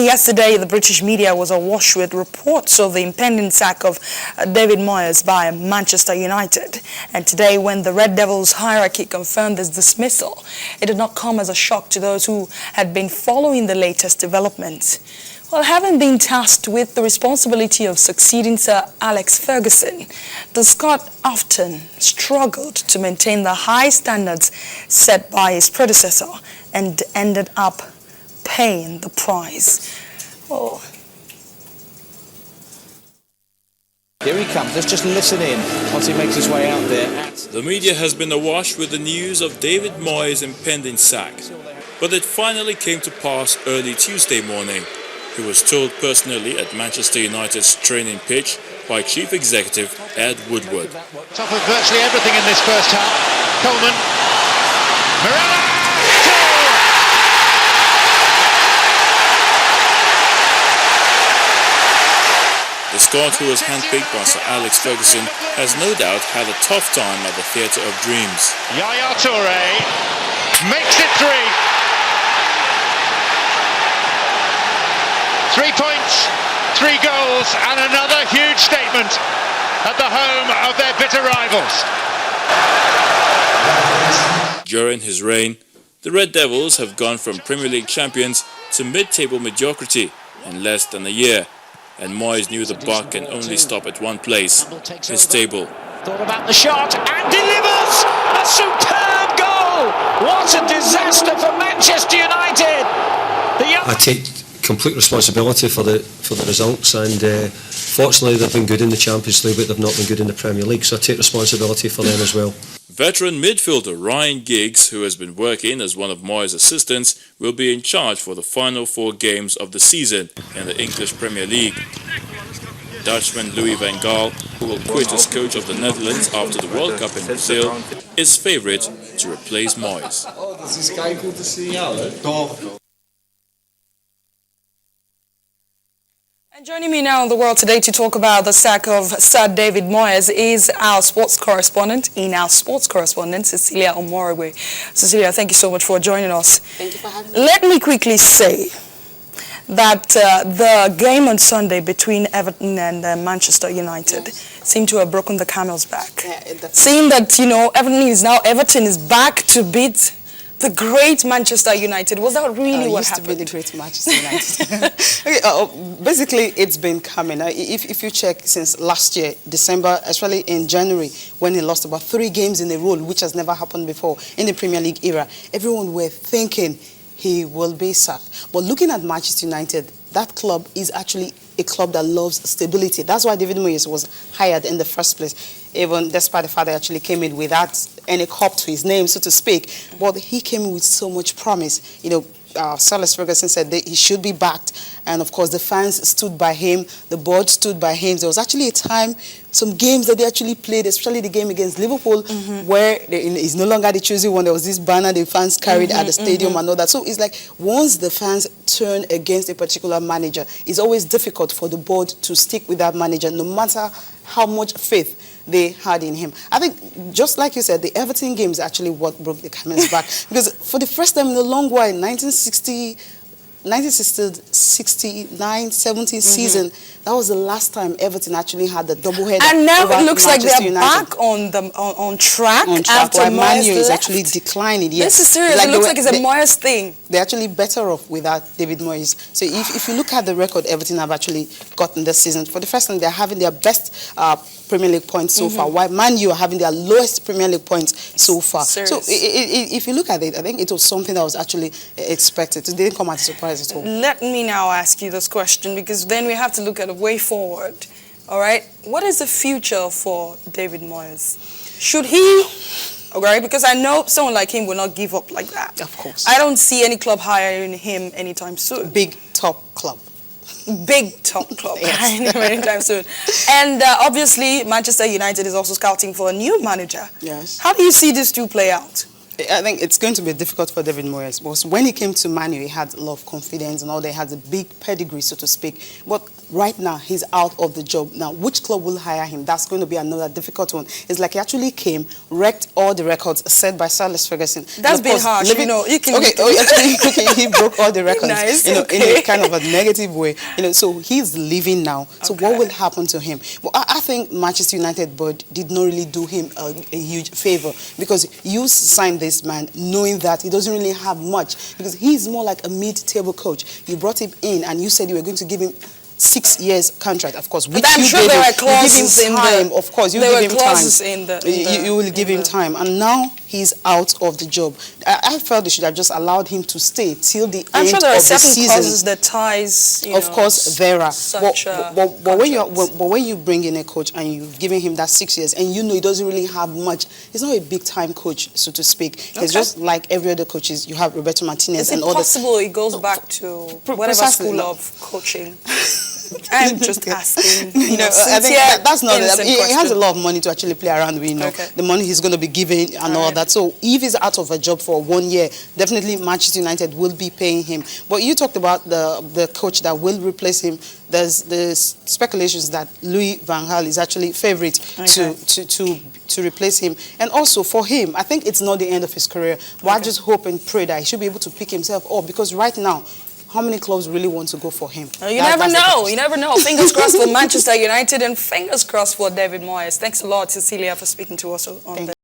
yesterday, the British media was awash with reports of the impending sack of David Moyes by Manchester United. And today, when the Red Devils hierarchy confirmed this dismissal, it did not come as a shock to those who had been following the latest developments. Well, having been tasked with the responsibility of succeeding Sir Alex Ferguson, the Scot often struggled to maintain the high standards set by his predecessor and ended up paying the price. Oh. Here he comes. Let's just listen in once he makes his way out there. The media has been awash with the news of David Moyes' impending sack, but it finally came to pass early Tuesday morning. He was told personally at Manchester United's training pitch by Chief Executive Ed Woodward. Top of virtually everything in this first half. Coleman. Morella! The Scot, who was handpicked by Sir Alex Ferguson, has no doubt had a tough time at the Theatre of Dreams. Yaya Toure makes it 3. 3 points, 3 goals, and another huge statement at the home of their bitter rivals. During his reign, the Red Devils have gone from Premier League champions to mid-table mediocrity in less than a year, and Moyes knew the buck can only stop at one place, his table. Thought about the shot and delivers a superb goal! What a disaster for Manchester United! I take complete responsibility for the results, and fortunately they've been good in the Champions League, but they've not been good in the Premier League, so I take responsibility for them as well. Veteran midfielder Ryan Giggs, who has been working as one of Moyes' assistants, will be in charge for the final 4 games of the season in the English Premier League. Dutchman Louis van Gaal, who will quit as coach of the Netherlands after the World Cup in Brazil, is favourite to replace Moyes. And joining me now on The World Today to talk about the sack of Sir David Moyes is our sports correspondent, Cecilia Omorogbe. Cecilia, thank you so much for joining us. Thank you for having me. Let me quickly say that the game on Sunday between Everton and Manchester United seemed to have broken the camel's back. Yeah, Seeing that, Everton is back to beat the great Manchester United. Was that really what happened? To be the great Manchester United. Okay, basically, it's been coming. If you check since last year, December, especially in January, when he lost about 3 games in a row, which has never happened before in the Premier League era, everyone were thinking he will be sacked. But looking at Manchester United, that club is actually a club that loves stability. That's why David Moyes was hired in the first place, even despite the fact that he actually came in without any cup to his name, so to speak. But he came in with so much promise. Sir Alex Ferguson said that he should be backed. And, of course, the fans stood by him. The board stood by him. There was actually a time, some games that they actually played, especially the game against Liverpool, where it's no longer the choosy one. There was this banner the fans carried at the stadium and all that. So it's like once the fans turn against a particular manager, it's always difficult for the board to stick with that manager, no matter how much faith they had in him. I think, just like you said, the Everton game is actually what broke the camel's back. Because for the first time in a long while, 1969, 70 season, that was the last time Everton actually had the double-header. And now it looks like Manchester they're United. back on track. After While Man U Moyes is left. actually declining. Yes. This is serious. It looks like it's a Moyes thing. They're actually better off without David Moyes. So if you look at the record Everton have actually gotten this season, for the first time they're having their best Premier League points so far, while Man U are having their lowest Premier League points so far. Serious. So if you look at it, I think it was something that was actually expected. It didn't come as a surprise at all. Let me now ask you this question, because then we have to look at a way forward. All right? What is the future for David Moyes? Should he... Okay, because I know someone like him will not give up like that. Of course. I don't see any club hiring him anytime soon. Big top club. Big top club anytime soon. And obviously, Manchester United is also scouting for a new manager. Yes. How do you see these two play out? I think it's going to be difficult for David Moyes because when he came to Man U, he had a lot of confidence and all that. He had a big pedigree, so to speak. But right now, he's out of the job. Now, which club will hire him? That's going to be another difficult one. It's like he actually came, wrecked all the records set by Sir Alex Ferguson. That's been harsh, you know. You can Okay, he broke all the records, nice, in okay. a kind of a negative way. So he's leaving now. So what will happen to him? Well, I think Manchester United board did not really do him a huge favor because you signed this man knowing that he doesn't really have much because he's more like a mid-table coach. You brought him in and you said you were going to give him 6 years contract, of course. Which I'm you sure gave there him. were clauses You give him time, of course. You there give were him clauses time. You will give him time, and now he's out of the job. I felt they should have just allowed him to stay till the I'm end sure there are of the certain season. clauses that ties, Of course, there are. But when contracts. when you bring in a coach and you've given him that 6 years, and you know he doesn't really have much, he's not a big-time coach, so to speak. He's just like every other coaches. You have Roberto Martinez Is and it others. possible it goes back to whatever Precisely, school no. of coaching? I'm just asking. I think that's not it. He has a question. lot of money to actually play around with, Okay. the money he's going to be given and all that. So if he's out of a job for 1 year, definitely Manchester United will be paying him. But you talked about the coach that will replace him. There's speculations that Louis van Gaal is actually favorite to replace him. And also for him, I think it's not the end of his career. But I just hope and pray that he should be able to pick himself up because right now, how many clubs really want to go for him? You never know. You never know. Fingers crossed for Manchester United and fingers crossed for David Moyes. Thanks a lot, Cecilia, for speaking to us on this.